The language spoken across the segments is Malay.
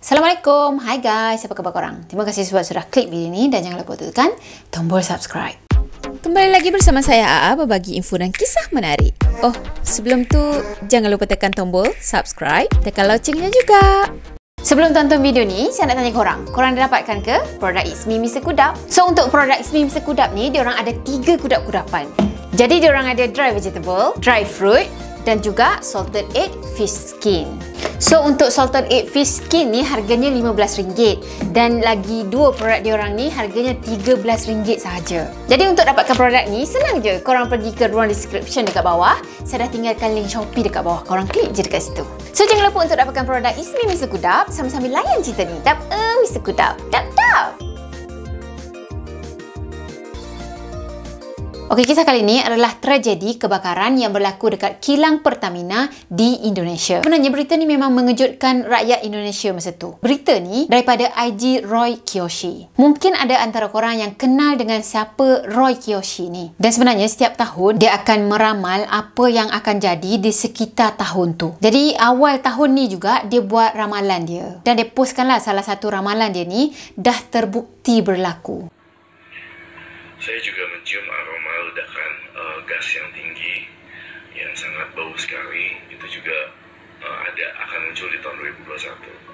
Assalamualaikum, hai guys, apa khabar korang? Terima kasih sebab sudah klik video ni dan jangan lupa tekan tombol subscribe. Kembali lagi bersama saya AA berbagi info dan kisah menarik. Oh, sebelum tu jangan lupa tekan tombol subscribe, tekan loncengnya juga. Sebelum tonton video ni, saya nak tanya korang dah dapatkan ke produk It's Me Mr. Kudap? So untuk produk It's Me Mr. Kudap ni, diorang ada 3 kudap-kudapan. Jadi diorang ada dry vegetable, dry fruit dan juga salted egg fish skin. So untuk salted egg fish skin ni harganya RM15 dan lagi 2 produk diorang ni harganya RM13 sahaja. Jadi untuk dapatkan produk ni senang je, korang pergi ke ruang description dekat bawah. Saya dah tinggalkan link Shopee dekat bawah, korang klik je dekat situ. So jangan lupa untuk dapatkan produk It's Me Mr. Kudap sambil-sambil layan cerita ni. Dap Mr. Kudap. Dap. Okey, kisah kali ini adalah tragedi kebakaran yang berlaku dekat kilang Pertamina di Indonesia. Sebenarnya berita ni memang mengejutkan rakyat Indonesia masa tu. Berita ni daripada IG Roy Kiyoshi. Mungkin ada antara korang yang kenal dengan siapa Roy Kiyoshi ni. Dan sebenarnya setiap tahun dia akan meramal apa yang akan jadi di sekitar tahun tu. Jadi awal tahun ni juga dia buat ramalan dia. Dan dia postkanlah salah satu ramalan dia ni dah terbukti berlaku. Saya juga mencium aroma ledakan gas yang tinggi yang sangat bau sekali. Itu juga akan muncul di tahun 2021.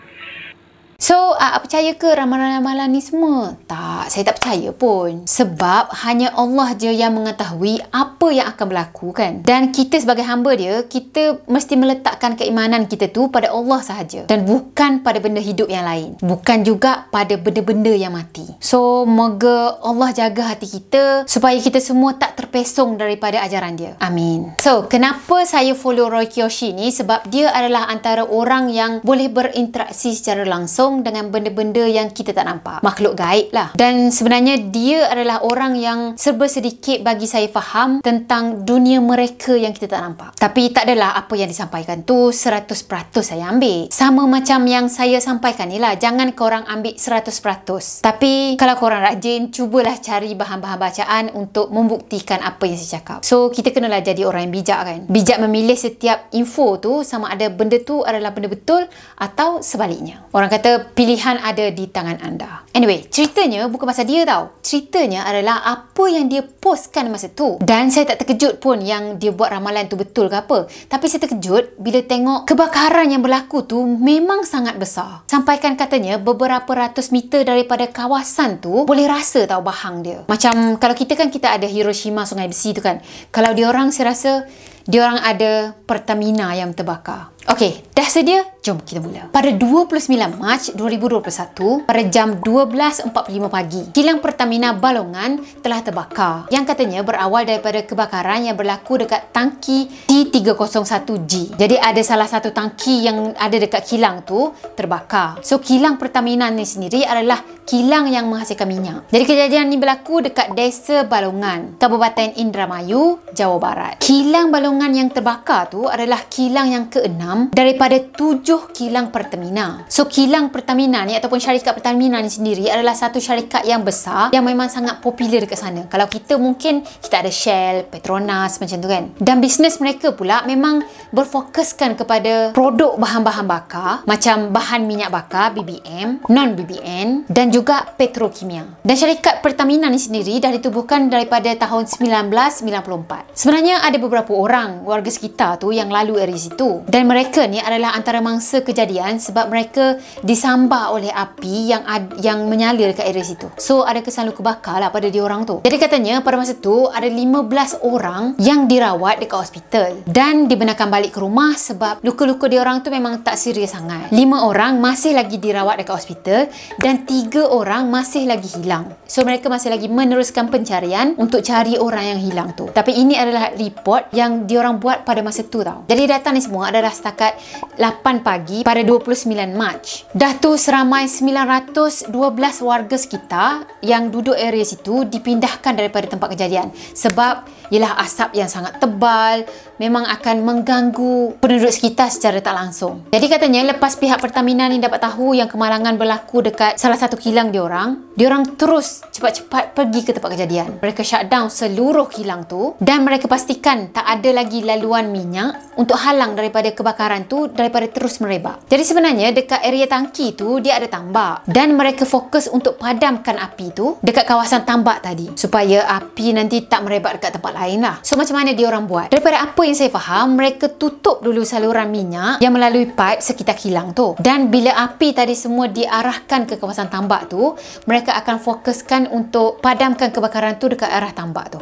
So, percaya ke ramalan-ramalan ni semua? Tak, saya tak percaya pun. Sebab hanya Allah je yang mengetahui apa yang akan berlaku kan. Dan kita sebagai hamba dia, kita mesti meletakkan keimanan kita tu pada Allah sahaja. Dan bukan pada benda hidup yang lain. Bukan juga pada benda-benda yang mati. So, moga Allah jaga hati kita supaya kita semua tak terpesong daripada ajaran dia. Amin. So, kenapa saya follow Roy Kiyoshi ni? Sebab dia adalah antara orang yang boleh berinteraksi secara langsung dengan benda-benda yang kita tak nampak. Makhluk gaib lah. Dan sebenarnya dia adalah orang yang serba sedikit bagi saya faham tentang dunia mereka yang kita tak nampak. Tapi tak adalah apa yang disampaikan tu 100% saya ambil. Sama macam yang saya sampaikan ni lah. Jangan korang ambil 100%. Tapi kalau korang rajin, cubalah cari bahan-bahan bacaan untuk membuktikan apa yang saya cakap. So kita kenalah jadi orang yang bijak kan. Bijak memilih setiap info tu sama ada benda tu adalah benda betul atau sebaliknya. Orang kata pilihan ada di tangan anda. Anyway, ceritanya bukan pasal dia tau. Ceritanya adalah apa yang dia postkan masa tu. Dan saya tak terkejut pun yang dia buat ramalan tu betul ke apa. Tapi saya terkejut bila tengok kebakaran yang berlaku tu memang sangat besar. Sampaikan katanya beberapa ratus meter daripada kawasan tu boleh rasa tau bahang dia. Macam kalau kita kan kita ada Hiroshima Sungai Besi tu kan. Kalau diorang saya rasa diorang ada Pertamina yang terbakar. Okey, dah sedia? Jom kita mula. Pada 29 Mac 2021, pada jam 12.45 pagi, kilang Pertamina Balongan telah terbakar. Yang katanya berawal daripada kebakaran yang berlaku dekat tangki T301G. Jadi ada salah satu tangki yang ada dekat kilang tu terbakar. So kilang Pertamina ni sendiri adalah kilang yang menghasilkan minyak. Jadi kejadian ni berlaku dekat Desa Balongan, Kabupaten Indramayu, Jawa Barat. Kilang Balongan yang terbakar tu adalah kilang yang ke-6 daripada 7 kilang Pertamina. So kilang Pertamina ni ataupun syarikat Pertamina ni sendiri adalah satu syarikat yang besar yang memang sangat popular dekat sana. Kalau kita mungkin kita ada Shell, Petronas macam tu kan. Dan bisnes mereka pula memang berfokuskan kepada produk bahan-bahan bakar macam bahan minyak bakar BBM, non-BBN dan juga petrokimia. Dan syarikat Pertamina ni sendiri dah ditubuhkan daripada tahun 1994. Sebenarnya ada beberapa orang warga sekitar tu yang lalu area situ. Dan mereka ni adalah antara mangsa kejadian sebab mereka disambar oleh api yang menyala dekat area situ. So ada kesan luka bakar lah pada diorang tu. Jadi katanya pada masa tu ada 15 orang yang dirawat dekat hospital dan dibenarkan balik ke rumah sebab luka-luka diorang tu memang tak serius sangat. 5 orang masih lagi dirawat dekat hospital dan 3 orang masih lagi hilang. So mereka masih lagi meneruskan pencarian untuk cari orang yang hilang tu. Tapi ini adalah report yang diorang buat pada masa tu tau. Jadi data ni semua adalah setakat 8 pagi pada 29 Mac. Dah tu seramai 912 warga sekitar yang duduk area situ dipindahkan daripada tempat kejadian sebab ialah asap yang sangat tebal memang akan mengganggu penduduk sekitar secara tak langsung. Jadi katanya lepas pihak Pertamina ni dapat tahu yang kemalangan berlaku dekat salah satu kilang diorang terus cepat-cepat pergi ke tempat kejadian. Mereka shutdown seluruh kilang tu dan mereka pastikan tak ada lagi laluan minyak untuk halang daripada kebakaran tu daripada terus terus merebak. Jadi sebenarnya dekat area tangki tu dia ada tambak dan mereka fokus untuk padamkan api tu dekat kawasan tambak tadi supaya api nanti tak merebak dekat tempat lain lah. So macam mana dia orang buat? Daripada apa yang saya faham, mereka tutup dulu saluran minyak yang melalui pipe sekitar kilang tu, dan bila api tadi semua diarahkan ke kawasan tambak tu, mereka akan fokuskan untuk padamkan kebakaran tu dekat arah tambak tu.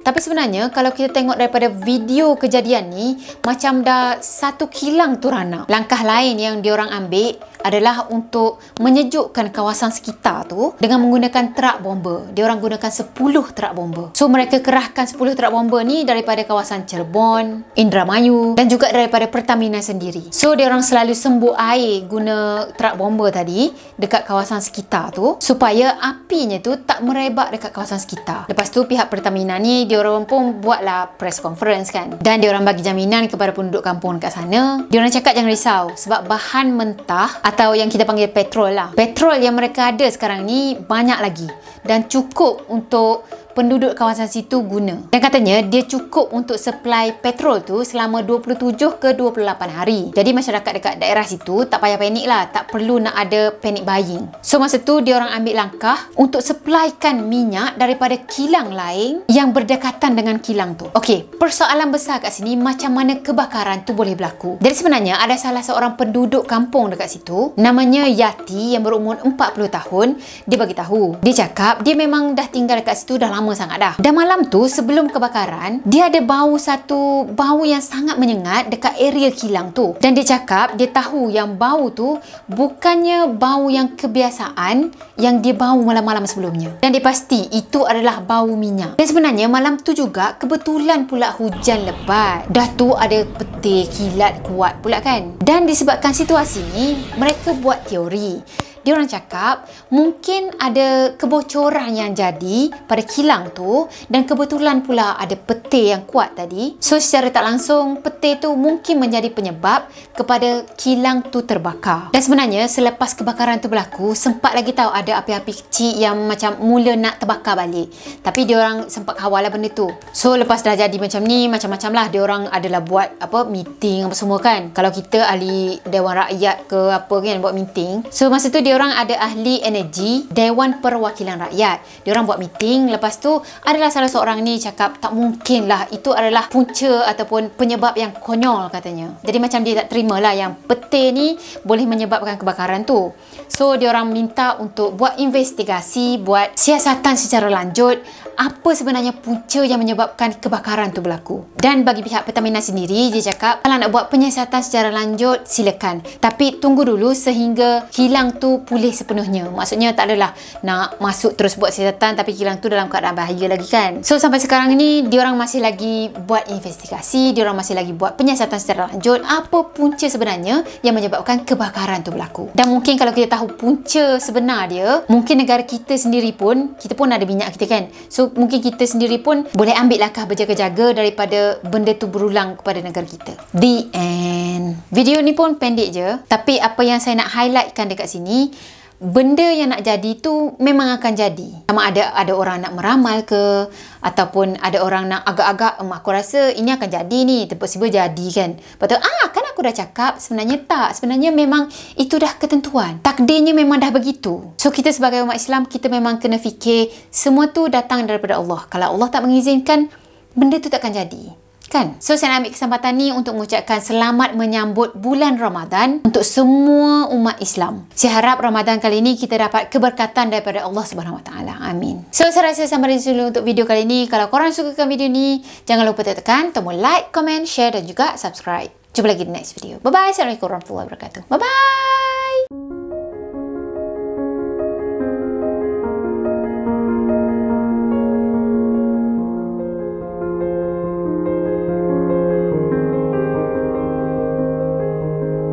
Tapi sebenarnya kalau kita tengok daripada video kejadian ni, macam dah satu kilang tu rana. Langkah lain yang diorang ambil adalah untuk menyejukkan kawasan sekitar tu dengan menggunakan truk bomba. Diorang gunakan 10 truk bomba. So mereka kerahkan 10 truk bomba ni daripada kawasan Cirebon, Indramayu dan juga daripada Pertamina sendiri. So diorang selalu sembur air guna truk bomba tadi dekat kawasan sekitar tu supaya apinya tu tak merebak dekat kawasan sekitar. Lepas tu pihak Pertamina ni diorang pun buatlah press conference kan, dan diorang bagi jaminan kepada penduduk kampung dekat sana. Diorang cakap jangan risau sebab bahan mentah atau yang kita panggil petrol lah, petrol yang mereka ada sekarang ni banyak lagi dan cukup untuk penduduk kawasan situ guna. Dan katanya dia cukup untuk supply petrol tu selama 27 ke 28 hari. Jadi masyarakat dekat daerah situ tak payah panik lah, tak perlu nak ada panic buying. So masa tu dia orang ambil langkah untuk supplykan minyak daripada kilang lain yang berdekatan dengan kilang tu. Okey, persoalan besar kat sini macam mana kebakaran tu boleh berlaku. Jadi sebenarnya ada salah seorang penduduk kampung dekat situ, namanya Yati yang berumur 40 tahun. Dia bagi tahu, dia cakap dia memang dah tinggal dekat situ dah lama sangat dah. Dan malam tu sebelum kebakaran, dia ada satu bau yang sangat menyengat dekat area kilang tu. Dan dia cakap dia tahu yang bau tu bukannya bau yang kebiasaan yang dia bau malam-malam sebelumnya. Dan dia pasti itu adalah bau minyak. Dan sebenarnya malam tu juga kebetulan pula hujan lebat. Dah tu ada petir kilat kuat pula kan. Dan disebabkan situasi ni, mereka buat teori. Dia orang cakap mungkin ada kebocoran yang jadi pada kilang tu dan kebetulan pula ada petir yang kuat tadi. So secara tak langsung petir tu mungkin menjadi penyebab kepada kilang tu terbakar. Dan sebenarnya selepas kebakaran tu berlaku, sempat lagi tahu ada api-api kecil yang macam mula nak terbakar balik. Tapi dia orang sempat kawal lah benda tu. So lepas dah jadi macam ni, macam-macam lah dia orang adalah buat meeting apa semua kan. Kalau kita ahli Dewan Rakyat ke apa kan buat meeting. So masa tu dia orang ada ahli energi Dewan Perwakilan Rakyat. Dia orang buat meeting. Lepas tu adalah salah seorang ni cakap tak mungkin lah itu adalah punca ataupun penyebab yang konyol katanya. Jadi macam dia tak terima lah yang petir ni boleh menyebabkan kebakaran tu. So dia orang minta untuk buat investigasi, buat siasatan secara lanjut apa sebenarnya punca yang menyebabkan kebakaran tu berlaku. Dan bagi pihak Pertamina sendiri, dia cakap kalau nak buat penyiasatan secara lanjut silakan, tapi tunggu dulu sehingga kilang tu pulih sepenuhnya. Maksudnya tak adalah nak masuk terus buat siasatan tapi kilang tu dalam keadaan bahaya lagi kan. So sampai sekarang ni diorang masih lagi buat investigasi, diorang masih lagi buat penyiasatan secara lanjut apa punca sebenarnya yang menyebabkan kebakaran tu berlaku. Dan mungkin kalau kita tahu punca sebenar dia, mungkin negara kita sendiri pun, kita pun ada minyak kita kan. So mungkin kita sendiri pun boleh ambil langkah berjaga-jaga daripada benda tu berulang kepada negara kita. The end. Video ni pun pendek je, tapi apa yang saya nak highlightkan dekat sini, benda yang nak jadi tu memang akan jadi. Sama ada orang nak meramal ke, ataupun ada orang nak agak-agak aku rasa ini akan jadi ni, tiba-tiba jadi kan. Lepas tu kan aku dah cakap, sebenarnya tak. Sebenarnya memang itu dah ketentuan. Takdirnya memang dah begitu. So kita sebagai umat Islam, kita memang kena fikir semua tu datang daripada Allah. Kalau Allah tak mengizinkan, benda tu takkan jadi. Kan? So saya nak ambil kesempatan ni untuk mengucapkan selamat menyambut bulan Ramadan untuk semua umat Islam. Saya harap Ramadan kali ini kita dapat keberkatan daripada Allah Subhanahu Wa Taala. Amin. So saya rasa sampai di sini untuk video kali ini. Kalau korang sukakan video ni, jangan lupa tekan tombol like, comment, share dan juga subscribe. Jumpa lagi di next video. Bye bye. Assalamualaikum warahmatullahi wabarakatuh. Bye bye.